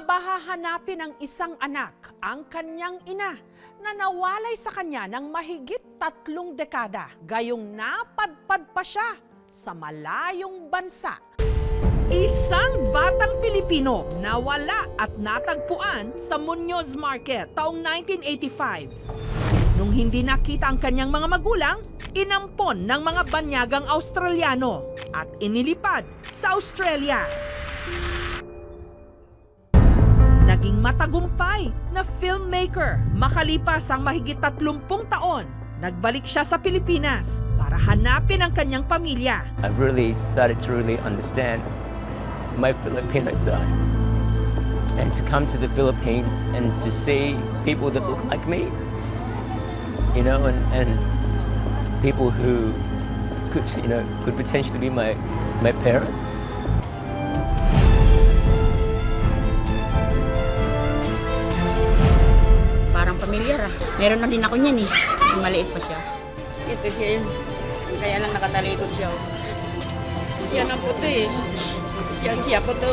nga ba hahanapin ng isang anak ang kanyang ina na nawalay sa kanya ng mahigit 3 dekada, gayong napadpad pa siya sa malayong bansa? Isang batang Pilipino nawala at natagpuan sa Muñoz Market taong 1985. Nung hindi nakita ang kanyang mga magulang, inampon ng mga banyagang Australiano at inilipad sa Australia. Naging matagumpay na filmmaker, makalipas ang mahigit 30 taon, nagbalik siya sa Pilipinas para hanapin ang kanyang pamilya. I've really started to really understand my Filipino side. And to come to the Philippines and to see people that look like me, you know, and people who could potentially be my parents. Parang pamilyar ah. Meron na din ako niyan eh. Maliit pa siya. Ito siya yun. Kaya lang nakatalikod siya. Siya na po ito eh. Siya po ito.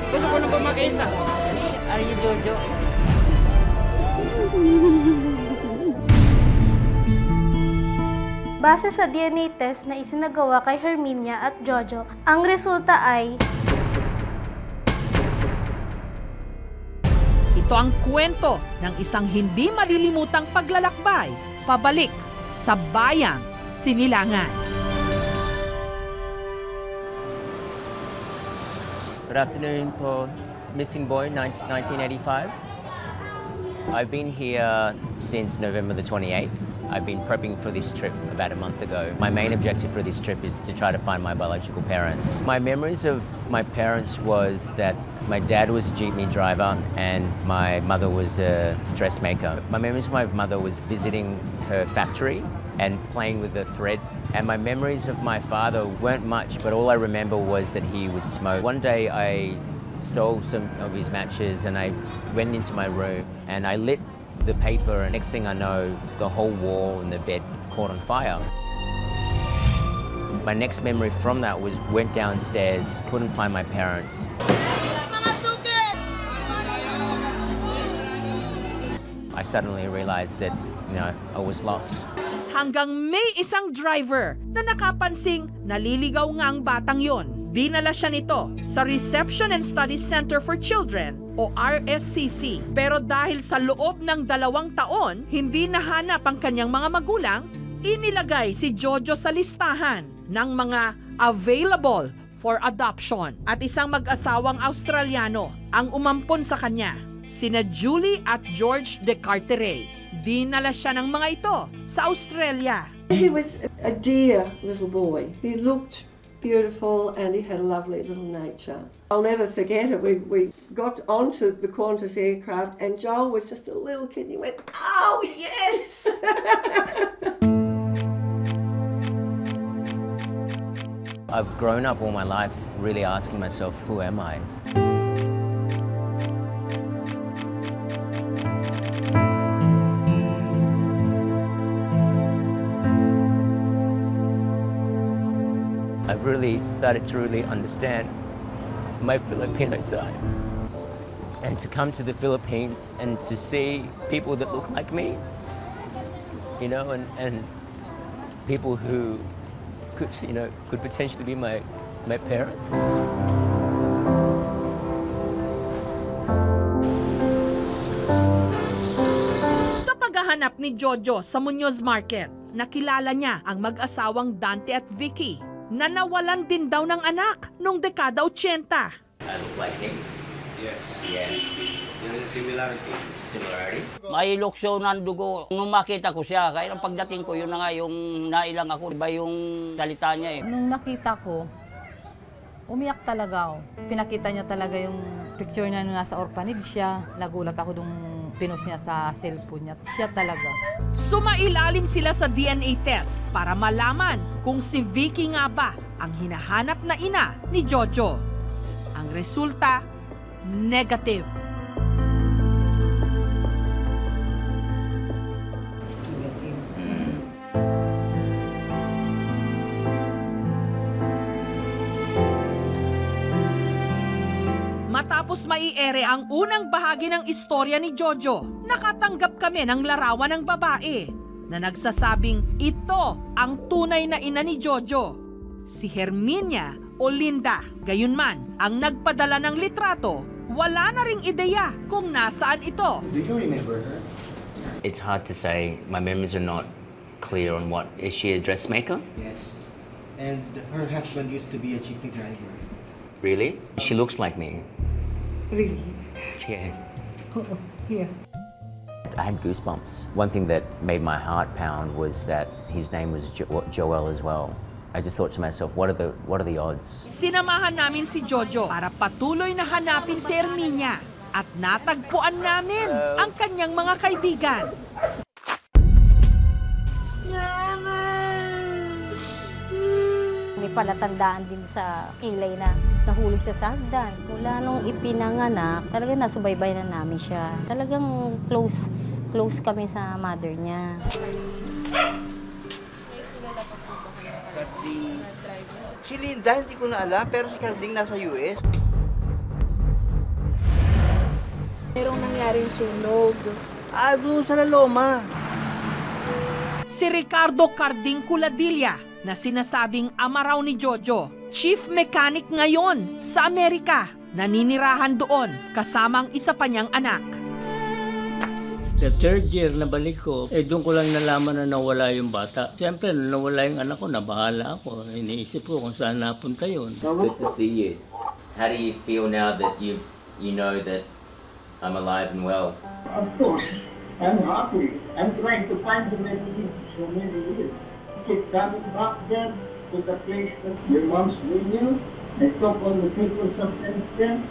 Gusto ko na pa makita. Are you Jojo? Base sa DNA test na isinagawa kay Herminia at Jojo, ang resulta ay Ito ang kwento ng isang hindi malilimutang paglalakbay pabalik sa bayang Sinilangan. Good afternoon po, Missing Boy 1985. I've been here since November the 28th. I've been prepping for this trip about a month ago. My main objective for this trip is to try to find my biological parents. My memories of my parents was that my dad was a jeepney driver and my mother was a dressmaker. My memories of my mother was visiting her factory and playing with the thread. And my memories of my father weren't much, but all I remember was that he would smoke. One day I stole some of his matches and I went into my room and I lit the paper, and next thing I know, the whole wall and the bed caught on fire. My next memory from that was went downstairs, couldn't find my parents. I suddenly realized that, I was lost. Hanggang may isang driver na nakapansing naliligaw nga ang batang yon. Dinala siya nito sa Reception and Studies Center for Children o RSCC. Pero dahil sa loob ng 2 taon, hindi nahanap ang kanyang mga magulang, inilagay si Jojo sa listahan ng mga available for adoption. At isang mag-asawang Australiano ang umampon sa kanya, sina Julie at George de Carteret. Dinala siya ng mga ito sa Australia. He was a dear little boy. He looked beautiful and he had a lovely little nature. I'll never forget it. We got onto the Qantas aircraft and Joel was just a little kid. He went, "Oh, yes!" I've grown up all my life really asking myself, who am I? I've really started to really understand my Filipino side. And to come to the Philippines and to see people that look like me, and people who could potentially be my parents. Sa paghahanap ni Jojo sa Muñoz Market, nakilala niya ang mag-asawang Dante at Vicky na nawalan din daw ng anak noong dekada 80. I look like him. Yes. Yeah. There is a similarity. Similarity. May luksyo ng dugo. Nung makita ko siya, kaya ang pagdating ko, yun na nga, yung nailang ako. Iba yung salita niya eh. Nung nakita ko, umiyak talaga ako. Pinakita niya talaga yung picture niya nung nasa orphanage siya. Nagulat ako nung pinost niya sa cellphone niya. Siya talaga. Sumailalim sila sa DNA test para malaman kung si Vicky nga ba ang hinahanap na ina ni Jojo. Ang resulta, negative. Matapos maiere ang unang bahagi ng istorya ni Jojo, nakatanggap kami ng larawan ng babae na nagsasabing ito ang tunay na ina ni Jojo, si Herminia o Linda. Gayunman, ang nagpadala ng litrato, wala na ring ideya kung nasaan ito. Do you remember her? It's hard to say. My memories are not clear on what. Is she a dressmaker? Yes. And her husband used to be a jeepney driver. Really? She looks like me. Really? Yeah. Yeah. I had goosebumps. One thing that made my heart pound was that his name was Joel as well. I just thought to myself, what are the odds? Sinamahan namin si Jojo para patuloy na hanapin si Herminia at natagpuan namin ang kanyang mga kaibigan. May palatandaan din sa kilay na nahulog sa sagdan. Mula nung ipinanganak, talagang nasubaybay na namin siya. Talagang close kami sa mother niya. Si Linda, hindi ko na alam, pero si Carding nasa US. Merong nangyaring sunog. Doon sa Laloma. Si Ricardo Carding Culadilla na sinasabing ama raw ni Jojo, chief mechanic ngayon sa Amerika. Naninirahan doon kasamang isa pa niyang anak. Sa third year na balik ko, doon ko lang nalaman na nawala yung bata. Siyempre, nawala yung anak ko, nabahala ako. Iniisip ko kung saan napunta yun. It's good to see you. How do you feel now that you know that I'm alive and well? Of course, I'm happy. I'm trying to find the memory so many years. Keep coming back there to the place that your mom's with you. I talk on the people sometimes there.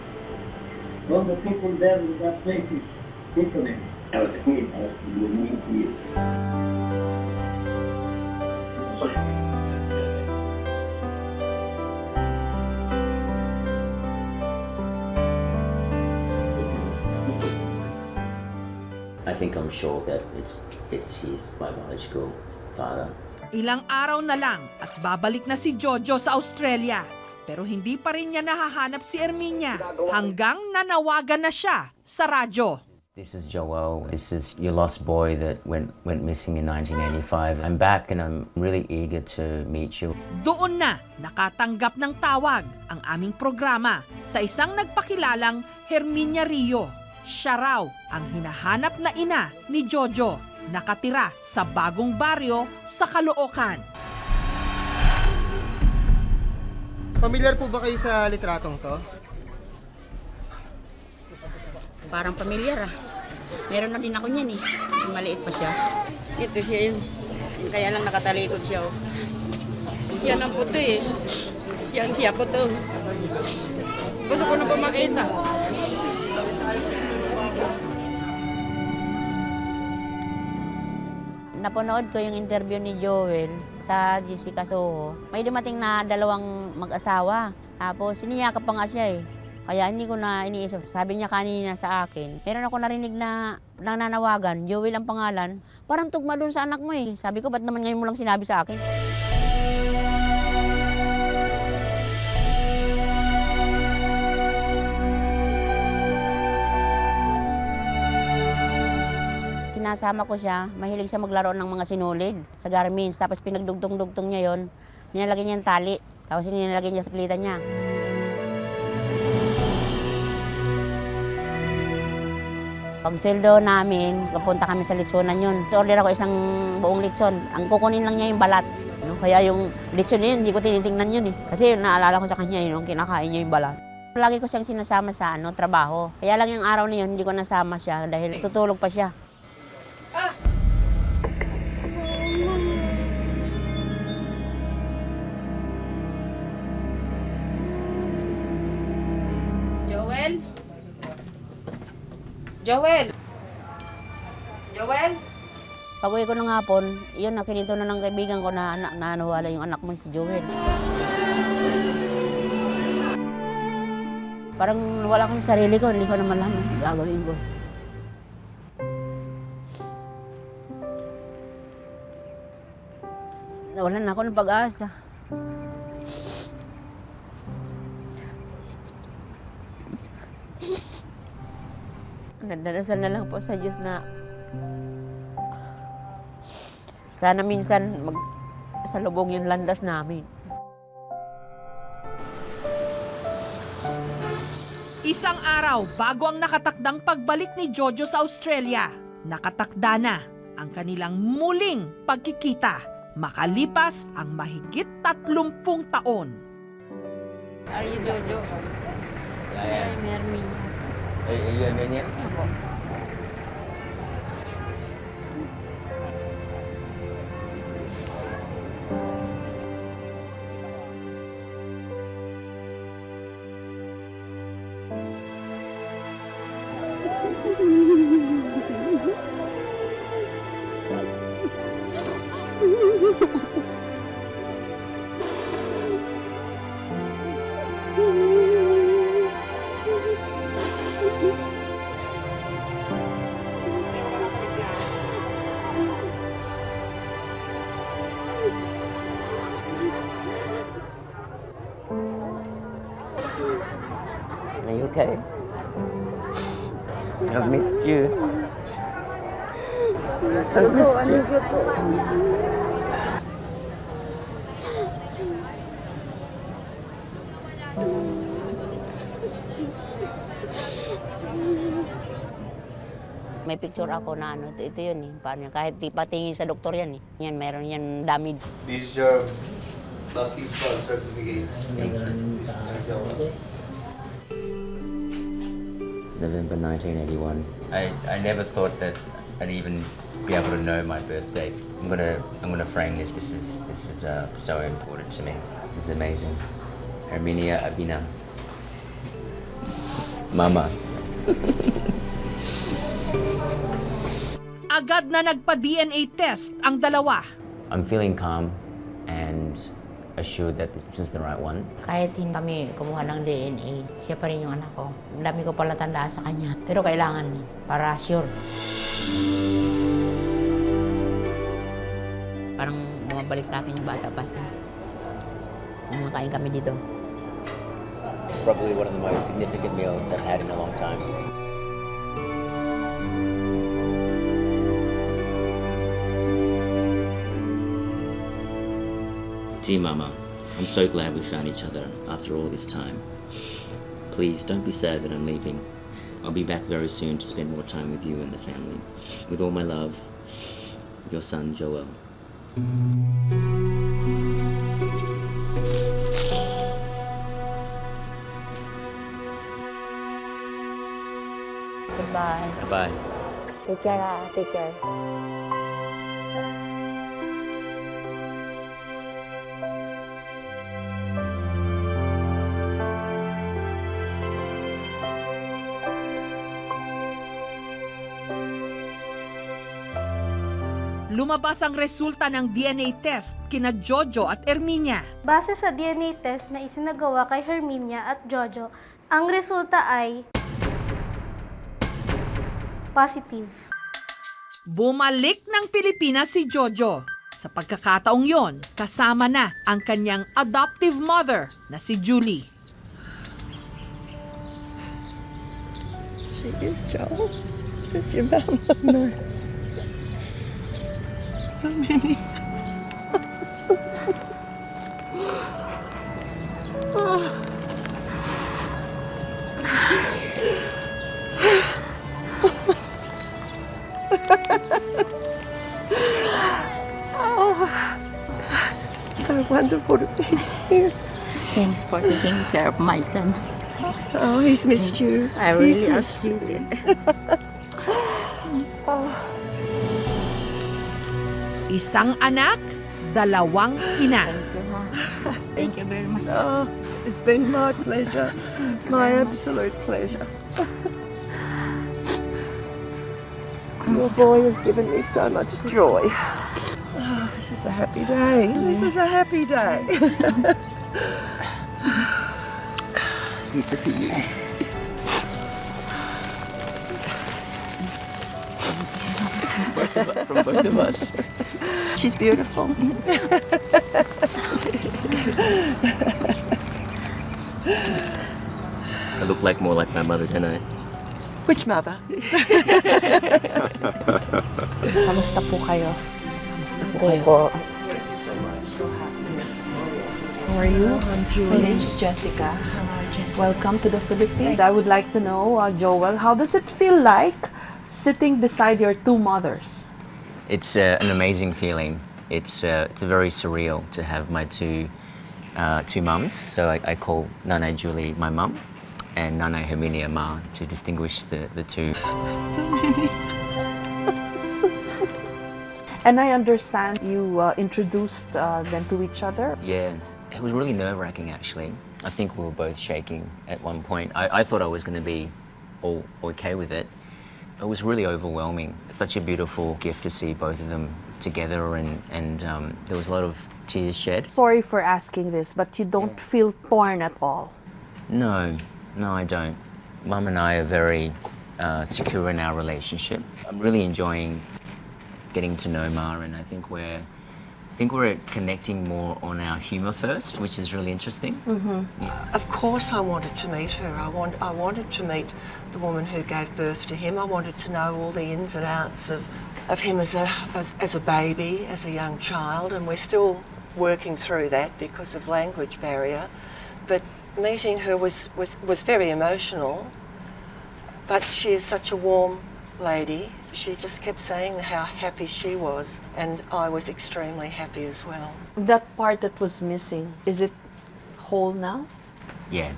All the people there in that place is different. I was a kid, I was meet you. Sorry. I think I'm sure that it's his biological father. Ilang araw na lang at babalik na si Jojo sa Australia. Pero hindi pa rin niya nahahanap si Herminia hanggang nanawagan na siya sa radyo. This is Joel. This is your lost boy that went missing in 1985. I'm back and I'm really eager to meet you. Doon na nakatanggap ng tawag ang aming programa sa isang nagpakilalang Herminia Rio. Siya raw ang hinahanap na ina ni Jojo, nakatira sa bagong baryo sa Caloocan. Familiar po ba kayo sa litratong to? Parang pamilyar ah. Meron na din ako niyan eh. Maliit pa siya. Ito siya yun. Kaya lang nakatalikod siya. Siya ng puti eh. Siya po to. Gusto ko na po makita. Napanood ko yung interview ni Joel sa Jessica Soho. May dumating na dalawang mag-asawa. Tapos siniyakap pa nga siya eh. Kaya hindi ko na iniisip. Sabi niya kanina sa akin, meron ako narinig na nananawagan, Joel ang pangalan. Parang tugma doon sa anak mo eh. Sabi ko, ba't naman ngayon mo lang sinabi sa akin? Sinasama ko siya, mahilig siya maglaro ng mga sinulid sa Garmins. Tapos pinagdugtong-dugtong niya yon, nilalagyan niya ng tali. Tapos nilalagyan niya sa klitan niya. Pag sweldo namin, papunta kami sa litsonan yun. Order ako isang buong litson. Ang kukunin lang niya yung balat. Kaya yung litson yun, hindi ko tinitingnan yun eh. Kasi naalala ko sa kanya yun, kinakain niya yung balat. Lagi ko siyang sinasama sa trabaho. Kaya lang yung araw na yun, hindi ko nasama siya dahil tutulog pa siya. Joel? Joel? Joel? Pag-uwi ko ng hapon, yun, nakinito na ng kaibigan ko na nawala yung anak mo si Joel. Parang wala ko sa sarili ko, hindi ko naman alam ang gagawin ko. Wala na ako ng pag-asa. Nagdarasal na lang po sa Diyos na sana minsan salubog yung landas namin. Isang araw bago ang nakatakdang pagbalik ni Jojo sa Australia, nakatakda na ang kanilang muling pagkikita makalipas ang mahigit 30 taon. Are you Jojo? Ayan. Mermin. Yun yan? Are you okay? I've missed you. I've missed you. May picture ako na ano, ito yun eh. Paano, kahit di patingin sa doktor yan eh. Yan, meron yan damage. This is your lucky star certificate. November 1981. I never thought that I'd even be able to know my birth date. I'm gonna frame this. This is so important to me. This is amazing. Herminia Abina. Mama. Agad na nagpa-DNA test ang dalawa. I'm feeling calm and assured that this is the right one. Kahit hindi kami kumuha ng DNA, siya pa rin yung anak ko. Ang dami ko pala tandaan sa kanya. Pero kailangan para sure. Parang bumabalik sa akin yung bata pa siya. Kumakain kami dito. Probably one of the most significant meals I've had in a long time. Dear Mama, I'm so glad we found each other after all this time. Please don't be sad that I'm leaving. I'll be back very soon to spend more time with you and the family. With all my love, your son Joel. Goodbye. Bye. Take care, take care. Lumabas ang resulta ng DNA test kina Jojo at Herminia. Base sa DNA test na isinagawa kay Herminia at Jojo, ang resulta ay positive. Bumalik ng Pilipinas si Jojo. Sa pagkakataong yon, kasama na ang kanyang adoptive mother na si Julie. She is Joel. It's your mama. No. So many. Oh. Oh. So wonderful to be here. Thanks for taking care of my son. Oh, he's missed you. I really appreciate it. Oh. Isang anak, dalawang ina. Thank you very much. Oh, it's been my pleasure. My absolute pleasure. Your boy has given me so much joy. Oh, this is a happy day. This is a happy day. These are for you. From both of us. She's beautiful. I look more like my mother, don't I? Which mother? Kamusta po kayo? Kamusta po kayo? How are you? My name's Jessica. Welcome to the Philippines. I would like to know, Joel, how does it feel like sitting beside your two mothers? It's an amazing feeling. It's very surreal to have my two mums. So I call Nana Julie my mum, and Nana Herminia Ma to distinguish the two. And I understand you introduced them to each other. Yeah, it was really nerve-wracking actually. I think we were both shaking at one point. I thought I was going to be all okay with it. It was really overwhelming. Such a beautiful gift to see both of them together, and there was a lot of tears shed. Sorry for asking this, but you don't feel torn at all. No, I don't. Mum and I are very secure in our relationship. I'm really enjoying getting to know Ma, and I think we're connecting more on our humour first, which is really interesting. Of course I wanted to meet her. I wanted to meet the woman who gave birth to him. I wanted to know all the ins and outs of him as a baby, as a young child, and we're still working through that because of language barrier. But meeting her was very emotional, but she is such a warm lady. She just kept saying how happy she was, and I was extremely happy as well. That part that was missing, is it whole now? Yeah,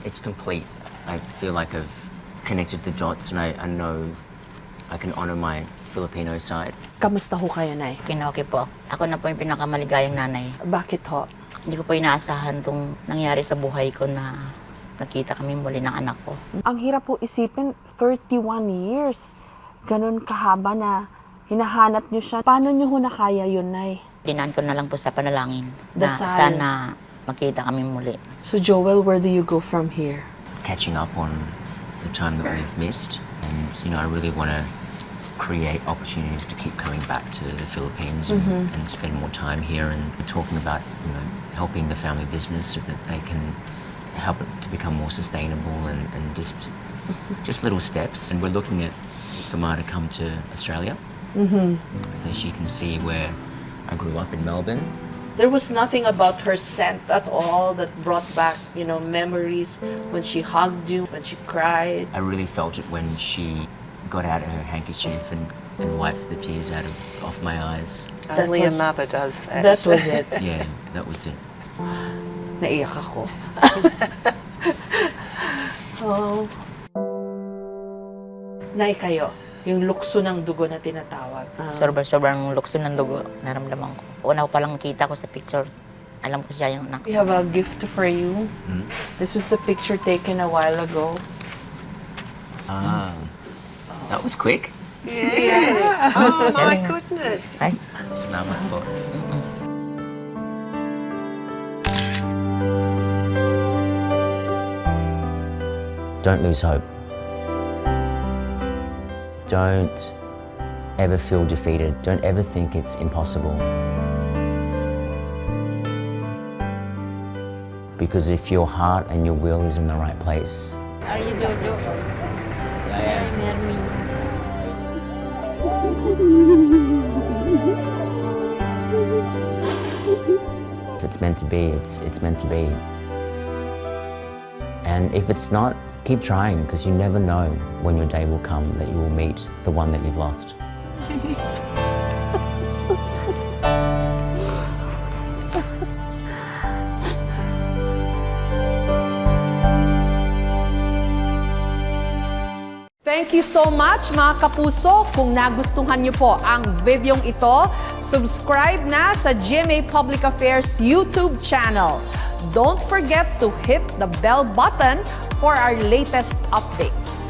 it's complete. I feel like I've connected the dots, and I know I can honour my Filipino side. Kamusta ho kayo, Nay? Okay po. Ako na po yung pinakamaligayang nanay. Bakit ho? Hindi ko po inaasahan itong nangyari sa buhay ko na nakita kami muli ng anak ko. Ang hirap po isipin, 31 years. Ganun kahaba na hinahanap niyo siya. Paano niyo ho nakaya yun, Nay? Dinaan ko na lang po sa panalangin na Dasal. sana makita kami muli. So Joel, where do you go from here? Catching up on the time that we've missed, and I really want to create opportunities to keep coming back to the Philippines and spend more time here. And we're talking about helping the family business so that they can help it to become more sustainable and just little steps. And we're looking at for Ma to come to Australia so she can see where I grew up in Melbourne. There was nothing about her scent at all that brought back, memories when she hugged you, when she cried. I really felt it when she got out her handkerchief and wiped the tears off my eyes. Only a mother does that. That was it. Yeah, that was it. Naiyak ako. Oh. Nay, kayo, yung lukso ng dugo na tinatawag. Sobrang lukso ng dugo, naramdaman ko. Una ko palang nakita ko sa pictures, alam ko siya yung anak. We have a gift for you. This was the picture taken a while ago. Ah, that was quick. Yes. Oh my goodness. Ay, Salamat po. Don't lose hope. Don't ever feel defeated. Don't ever think it's impossible. Because if your heart and your will is in the right place, Are you Jojo? I'm Hermin. if it's meant to be, it's meant to be. And if it's not, keep trying, because you never know when your day will come that you will meet the one that you've lost. Thank you so much mga kapuso. Kung nagustuhan niyo po ang videong ito, subscribe na sa GMA Public Affairs YouTube channel. Don't forget to hit the bell button for our latest updates.